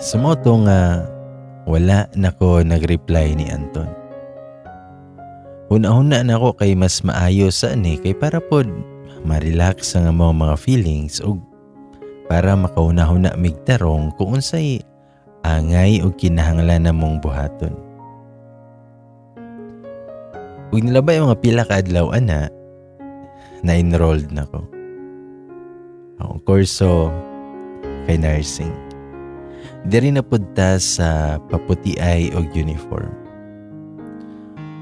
Sumoto nga wala nako nag-reply ni Anton. Huna-huna na ako kay mas maayo sa ani kay para pod ma-relax ang among mga feelings ug para makauna-huna migtarong kung unsay angay o kinahanglan namong buhaton. Ug nilabay mga pila ka adlaw ana, na-enrolled na ko. Ang kurso kay nursing. Diri na punta sa paputiay og uniform.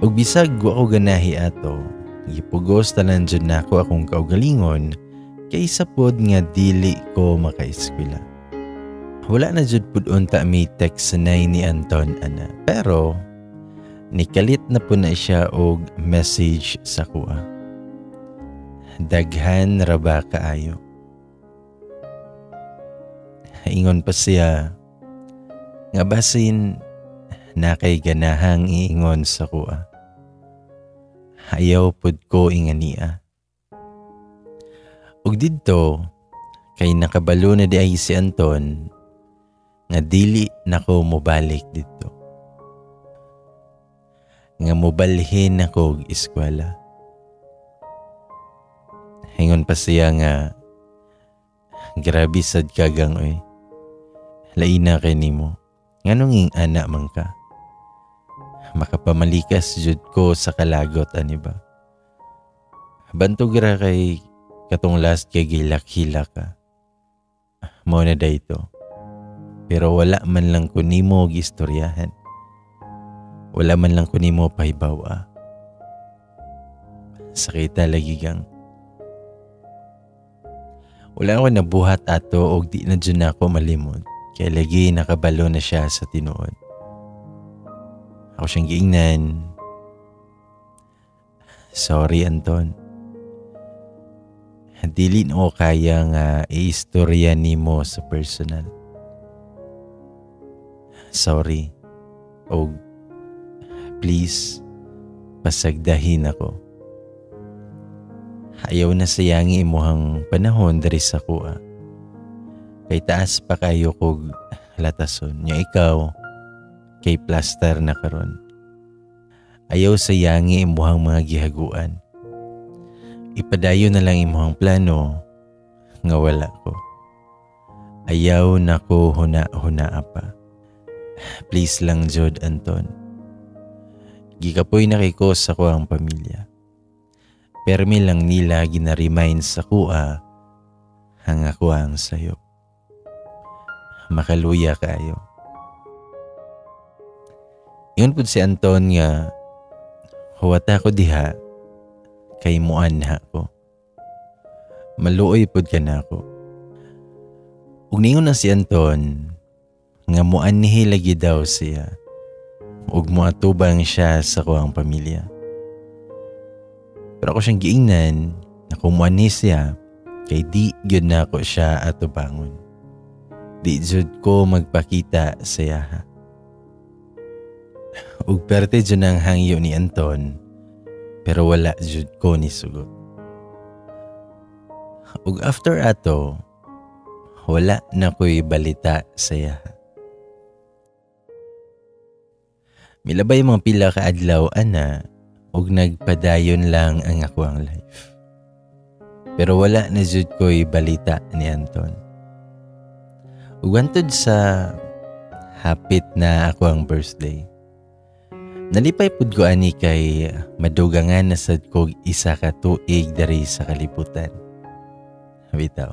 Ug bisag wa ko ganahi ato, gipugos tanan jud nako akong kaugalingon kaysa pod nga dili ko makaeskwela. Wala na jud pud unta may text sanay ni Anton ana, pero nikalit na po na siya og message sa kuha. Daghan ra ba kaayo? Ingon pa siya nga basin na kay ganahang iingon sa kuha. Ayaw pud ko ingania. Ug didto kay nakabalo na di ay si Anton nga dili nako mobalik dito. Nga mobalhin ako og eskwela. Hingon pa siya nga grabe sad kagang oy. Laina kay nimo. Nganong ing ana man ka? Makapamalikas jud ko sa kalagot ani ba? Bantog ra kay katong last kay gilak-hila ka. Mao na dayto. Pero wala man lang ko nimo og istoryahan. Wala man lang ko nimo pahibaw. Sakita lagi gang. Wala ako nabuhat ato og di na dyan ako malimod. Kaya lagi nakabalo na siya sa tinuod. Ako siyang giingnan. Sorry Anton. Dili na ko kaya nga i-istorya nimo sa personal. Sorry. Og please, pasagdahin ako. Ayaw na sayangi imuhang panahon dari sa kuha. Kay taas pa kayo kog latason. Nya ikaw, kay plaster na karon. Ayaw sayangi imuhang mga gihaguan. Ipadayo na lang imuhang plano nga wala ko. Ayaw na ko huna-huna pa. Please lang jud Anton. Gikapoy na kay ko sa kuang pamilya. Permi lang nila gina-remind sa kuha hang ako ang sayo. Makaluya kayo. Yun po si Anton nga huwata ko diha kay muanha ko. Maluoy pod ka na ako. Ug ningon na si Anton nga muanhi lagi daw siya ug muatubang siya sa kuang pamilya. Pero ako siyang giingnan na kung muanhi siya kay di gyud na ako siya atubangon. Di jud ko magpakita sa yaha. Ug perte jud ang hangyo ni Anton pero wala jud ko ni sugot. Ug after ato wala na ko'y balita sa yaha. Milabay mga pila ka adlaw ana ug nagpadayon lang ang ako ang life. Pero wala na jud ko'y balita ni Anton. Ug antod sa hapit na ako ang birthday. Nalipay pud ko ani kay madugangan na sad ko isa ka tuig dari sa kalibutan. Bitaw.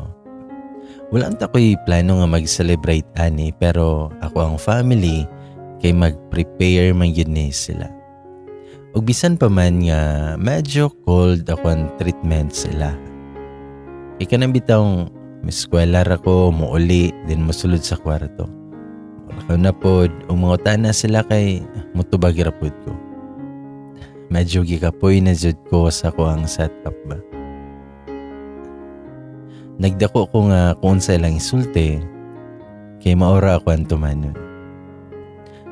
Wala anta ko'y plano nga mag-celebrate ani pero ako ang family kay mag-prepare man yun ni sila. Ug bisan pa man nga medyo cold ako ang treatment sila. Ika nang bitawng miskwela ra ko, muuli, din musulod sa kwarto. Wala na pod, umunguta na sila kay mutubag ra pod ko. Medyo gikapoy na jud ko sa ko ang setup ba. Nagdako ko nga kung sa ilang isulti kay maora ako ang tumanon.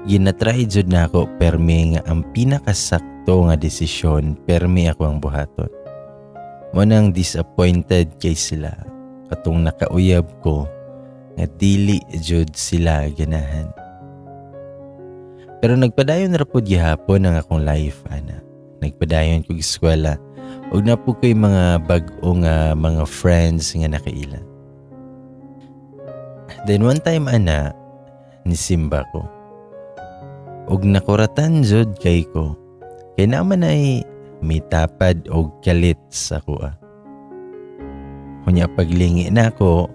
Ginatry jud na ako permi nga ang pinakasakto nga desisyon permi ako ang buhaton. Mo nang disappointed kay sila katong nakauyab ko nga dili jud sila ganahan. Pero nagpadayon ra pud gihapon ang akong life ana. Nagpadayon ko eskwela ug napo ko'y mga bag-o nga mga friends nga nakaila. Then one time ana nisimba ko. Ug nakuratan jud kay ko. Kay naman ay may tapad og kalit sa kuha. Kunya paglingi na ako,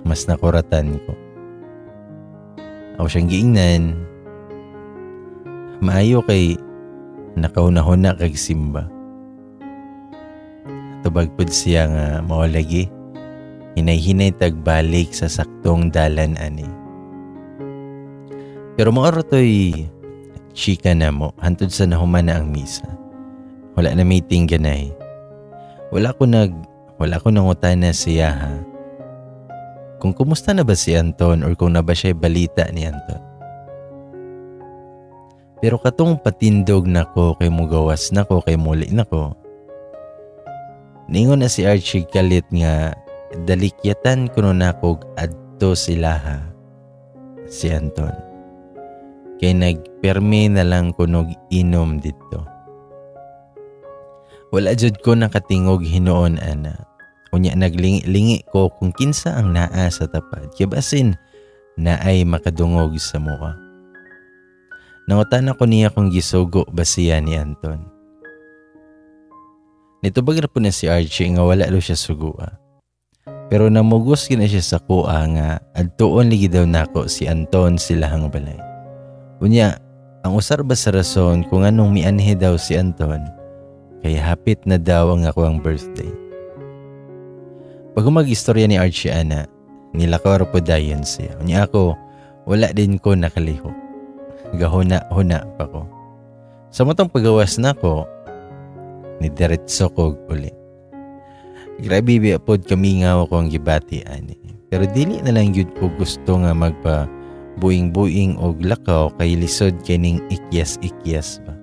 mas nakuratan ko. Ako siyang giingnan. Maayo kay nakauna-huna kag simba. Tubag pud siya nga mawalagi. Hinay-hinay tagbalik sa saktong dalan ani. Pero maoro to'y chika na mo, hantod sa nahuman na ang misa. Wala na meeting ganay. Wala ko nangutana siya ha. Kung kumusta na ba si Anton or kung na ba siya balita ni Anton. Pero katong patindog nako kay mugawas nako kay muli nako. Ningon na si Archie kalit nga dalikyatan kuno nako adto sila ha. Si Anton. Kay nagpermi na lang kunog inom dito. Wala jud ko nakatingog hinoon ana. Unya naglingi-lingi ko kung kinsa ang naa sa tapad. Kaya basin naay makadungog sa mukha. Nangutan ako niya kung gisugo ba siya ni Anton. Nitubag na po na si Archie nga wala lo siya sugua. Pero namugos na siya sa kuha nga adtuon ligi daw nako si Anton silahang balay. Unya, ang usar ba sa rason kung anong mianhe daw si Anton, kaya hapit na daw ang ako ang birthday. Pag mag-istorya ni Archie ana, nilakaw po dayon siya. Unya ako, wala din ko nakaliho. Gahuna-huna pa ko. Sa matong pagawas na ko, nidiretso ko ulit. Grabe biapod kami nga ako ang gibati ani. Pero dili na lang yun ko gusto nga buing-buing og lakaw kay lisod kining ikyas-ikyas ba.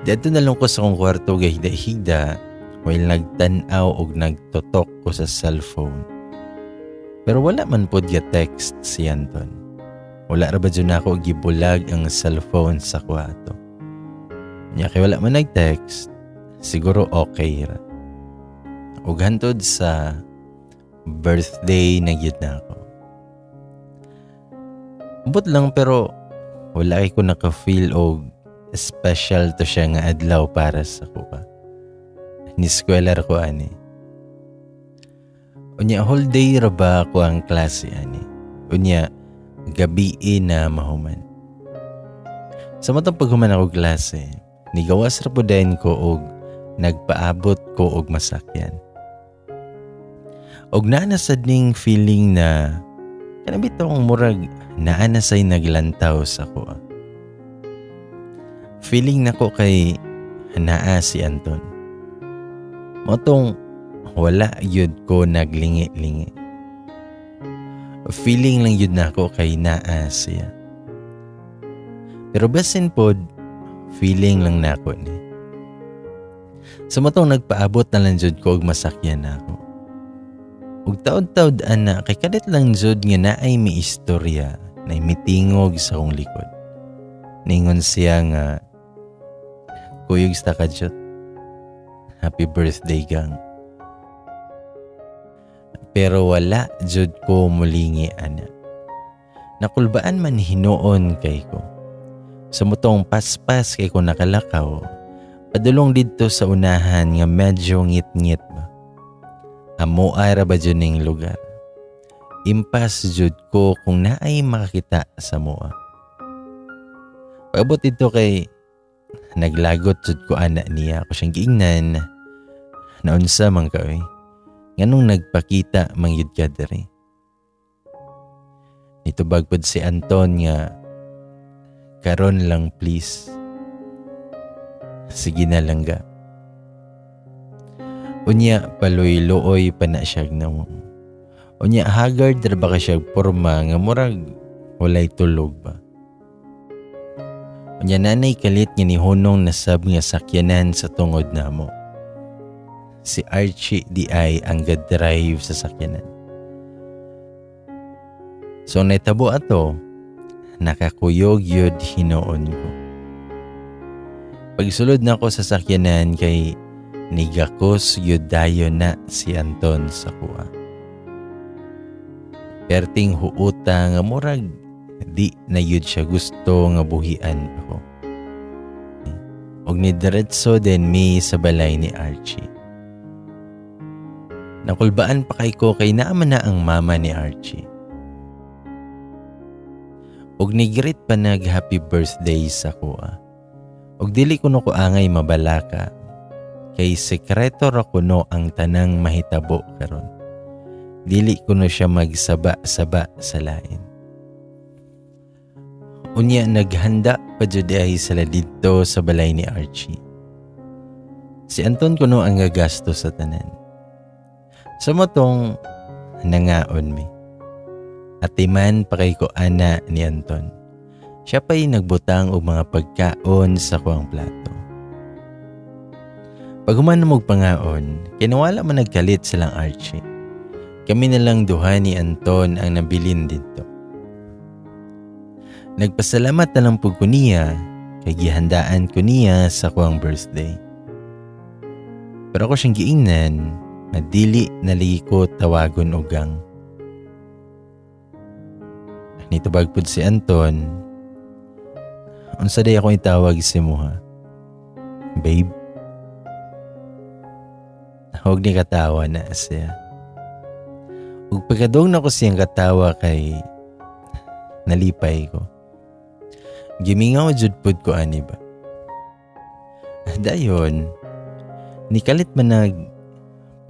Dito na lang ko sa kong kwarto gahida-hida while nagtanaw og nagtotok ko sa cellphone. Pero wala man pod ga text si Anton. Wala ra ba dyan ako gibulag ang cellphone sa kwarto. Nya kay wala man nag-text, siguro okay ra. Ug hantod sa birthday na gyud na ako. But lang pero wala ko naka-feel og special to siya nga adlaw para sa kuha. Niskwela ko ani. Unya whole day ra ba ako ang klase ani. Unya gabi na mahuman. Sa matang paghuman ako klase, nigawas ra po din ko og nagpaabot ko og masakyan. Og naanasad ning feeling na kanabit akong murag naanasay naglantaw sa ko. Feeling na ko kay naa si Anton. Motong wala yun ko naglingi-lingi. Feeling lang yun na ko kay naa siya. Pero basin pod, feeling lang na ko ni. Sa matong nagpaabot na lang jud ko og masakyan na ako. Ug taod-taod ana kay kadit lang jud nga naay mi istorya na mitingog sa akong likod. Ningon siya nga, Kuyog sta ka jud. Happy birthday gang. Pero wala jud ko mulingi ana. Nakulbaan man hinoon kay ko. Sa mutong paspas kay ko nakalakaw, padulong didto sa unahan nga medyo ngit-ngit ba. Amo ara ba dyan ning lugar? Impas jud ko kung naay makakita sa mua. Pagabot dito kay naglagot jud ko ana niya. Ako siyang giingnan. Naunsa man ka eh. Nganong nagpakita mangyud ka diri. Ito bagpod si Anton nga karon lang please. Sige na lang ga. Unya paloy-looy pa na siya na mo. Unya haggard ra ba ka siya porma nga murag walay tulog ba. Unya nanay kalit nga ni hunong nasab nga sakyanan sa tungod namo. Si Archie di ay ang ga-drive sa sakyanan. So netabo ato, nakakuyog yun hinoon ko. Pagsulod na ko sa sakyanan kay nigakos yun dayon na si Anton sa kuha. Perting huuta nga murag di na yun siya gusto nga buhian ako. Og nidiretso din mi sa balay ni Archie. Nakulbaan pa kay ko kay naaman na ang mama ni Archie. Og nigreet pa nag happy birthday sa kuha. Og dili ko no ko angay mabalaka kay sekreto ra kuno ang tanang mahitabo karon. Dili kuno siya magsaba-saba sa lain. Unya naghanda pa jud ay sala didto sa balay ni Archie. Si Anton kuno ang gagasto sa tanan. Sa motong nangaon mi. Atiman pa kay ko ana ni Anton. Siya pa'y nagbutang og mga pagkaon sa kuang plato. Pag human na mong pangaon, kinawala man nagkalit silang Archie. Kami na lang duha ni Anton ang nabilin dito. Nagpasalamat na lang po ko niya kay gihandaan ko niya sa kuang birthday. Pero ako siyang giingnan na dili naligi ko tawagon og gang. Nitubag pud si Anton. Unsa day ako itawag si mo ha? Babe? Huwag ni katawa na siya. Ug pagkadong na ko siyang katawa kay nalipay ko. Gimingaw jud pud ko ani ba? Dayon, nikalit man nag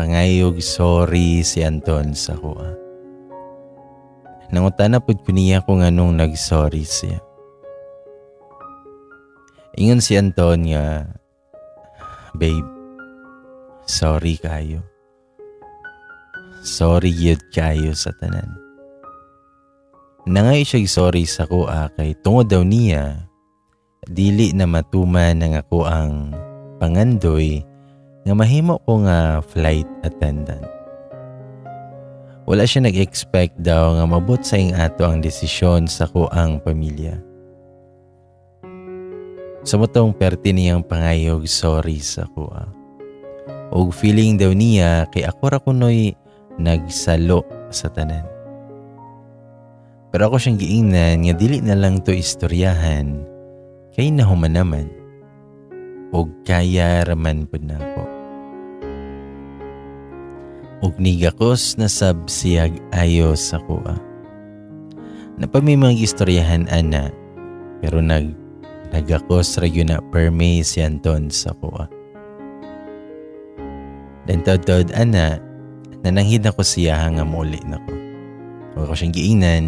pangayog sorry si Anton sa kuha. Nangutana pud ko niya kung anong nag-sorry siya. Ingon si Anton nga, babe, sorry kayo. Sorry yun kayo sa tanan. Nangay siya sorry sa kuha kay tungod daw niya, dili na matuman ng ako ang pangandoy nga mahimo ko nga flight attendant. Wala siya nag-expect daw nga mabot sa ing ato ang desisyon sa kuang pamilya. Sa motong perti niyang pangayog sorry sa kuha. Og feeling daw niya kay ako ra kunoy nagsalo sa tanan. Pero ako siyang giingnan nga dili na lang to istoryahan kay nahuman naman. Og kaya raman pud na ako. Og nigakos na sabsiyag ayo sa kuha. Napamimang istoryahan ana pero nagakos ra yun na perme si Anton sa kuha. Dan tod ana nananghid ako siya nga muli nako. O ako siyang giingnan.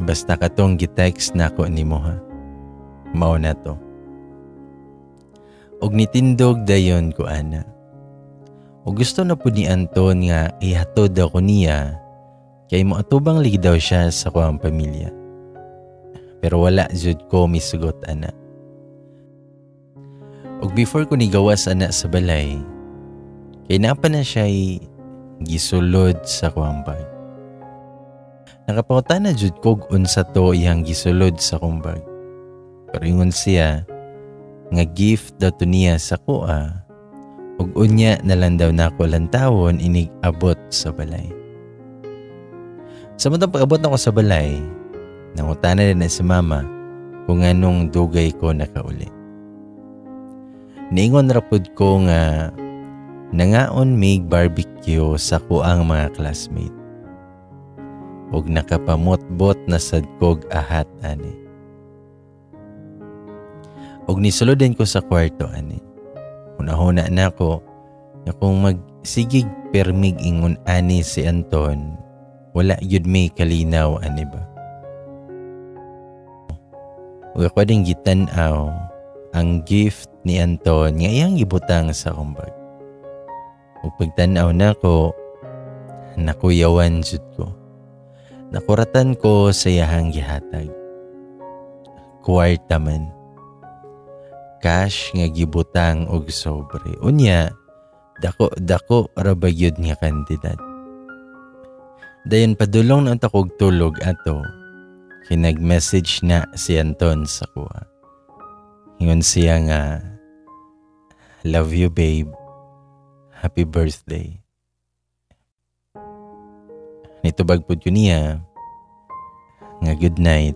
Basta katong gitext na ako ni mo ha. Mao na to. Og nitindog dayon ko ana. O gusto na po ni Anton nga ihatod ako niya kay moatubang ligi daw siya sa kuang pamilya. Pero wala jud ko misugot ana. Og before ko nigawas ana sa balay, kay napa na siya'y gisulod sa kuang bag. Nakapangutan na jud kog unsa to iyang gisulod sa kuang bag. Pero ingon siya nga gift daw to niya sa kuha. Ug unya na lang daw nako lantawon inig abot sa balay. Sa matang pag-abot nako sa balay, nangutana din na si mama kung anong dugay ko nakauli. Niingon rapod ko nga nangaon may barbecue sa kuang mga classmate. Ug nakapamot-bot na sad kog ahat ani. Ug nisulodin ko sa kwarto ani. Una-huna na ako na kung magsigig permig ingon ani si Anton, wala yun may kalinaw ani ba. Ug ako ding gitanaw ang gift ni Anton nga iyang gibutang sa kumbag. Ug pagtanaw na ko, nakuyawan jud ko. Nakuratan ko sa iyahang gihatag. Kwarta man. Cash nga gibutang og sobre. Unya, dako ra ba yun nga kandidat. Dayon padulong na takog tulog ato. Kinag-message na si Anton sa kuha. Ingon siya nga, love you babe. Happy birthday. Nitubag po niya nga good night.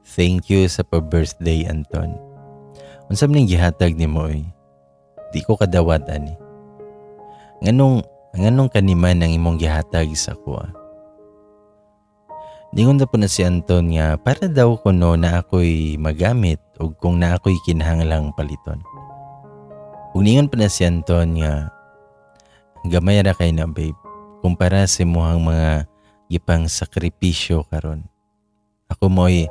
Thank you sa pa-birthday Anton. Unsam ning gihatag nimo oy? Di ko kadawat ani. Nganong kaniman ang imong gihatag sa kuha? Ningon na po na si Anton nga para daw kuno na ako'y magamit o kung na ako'y kinahanglang paliton. Ug ningon pa na si Anton nga gamay ra kay na babe kumpara sa imuhang mga gipang sakripisyo karon. Ako mo'y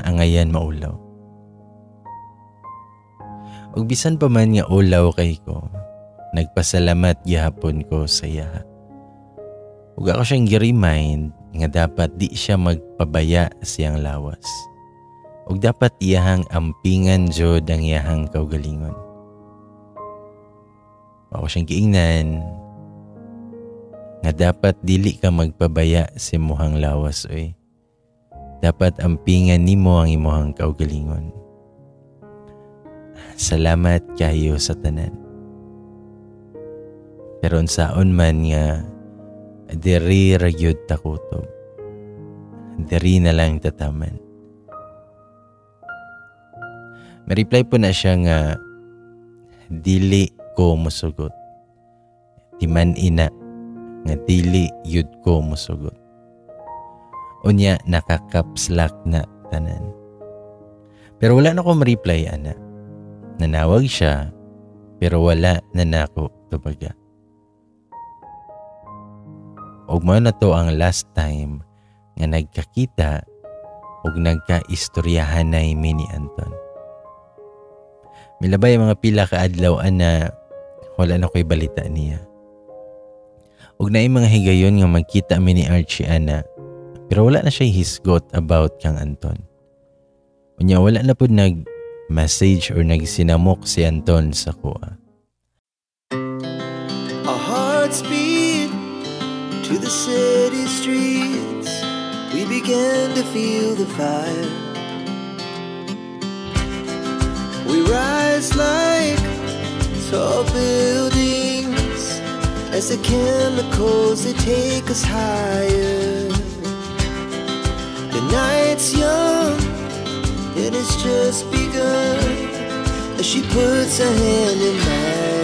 angayan maulaw. Ug bisan pa man nga ulaw kay ko, nagpasalamat gihapon ko sa iya. Ug ako siyang gi-remind nga dapat di siya magpabaya siyang lawas. Ug dapat iyahang ampingan jud ang iyahang kaugalingon. Ako siyang giingnan nga dapat dili ka magpabaya sa imuhang lawas oy. Dapat ampingan nimo ang imuhang kaugalingon. Salamat kayo sa tanan. Pero unsaon man nga diri ra gyud ta kutob. Diri na lang tataman. May-reply po na siya nga dili ko musugot. Timan ina nga dili yud ko musugot. Unya nakakapslak na tanan. Pero wala na ko ma-reply ana. Nanawag siya pero wala na nako tubaga. Og mo na to ang last time nga nagkakita og nagkaistoryahan na ni Anton. Milabay mga pila ka adlaw na wala na ko'y balita niya. Og naay mga higayon nga magkita mi ni Archie ana pero wala na siya hisgot about kang Anton. Unya wala na pud nag-message or nagsinamok si Anton sa kuha. Our hearts beat to the city streets. We began to feel the fire. We rise like tall buildings as the chemicals they take us higher. The night's young and it's just begun as she puts her hand in mine.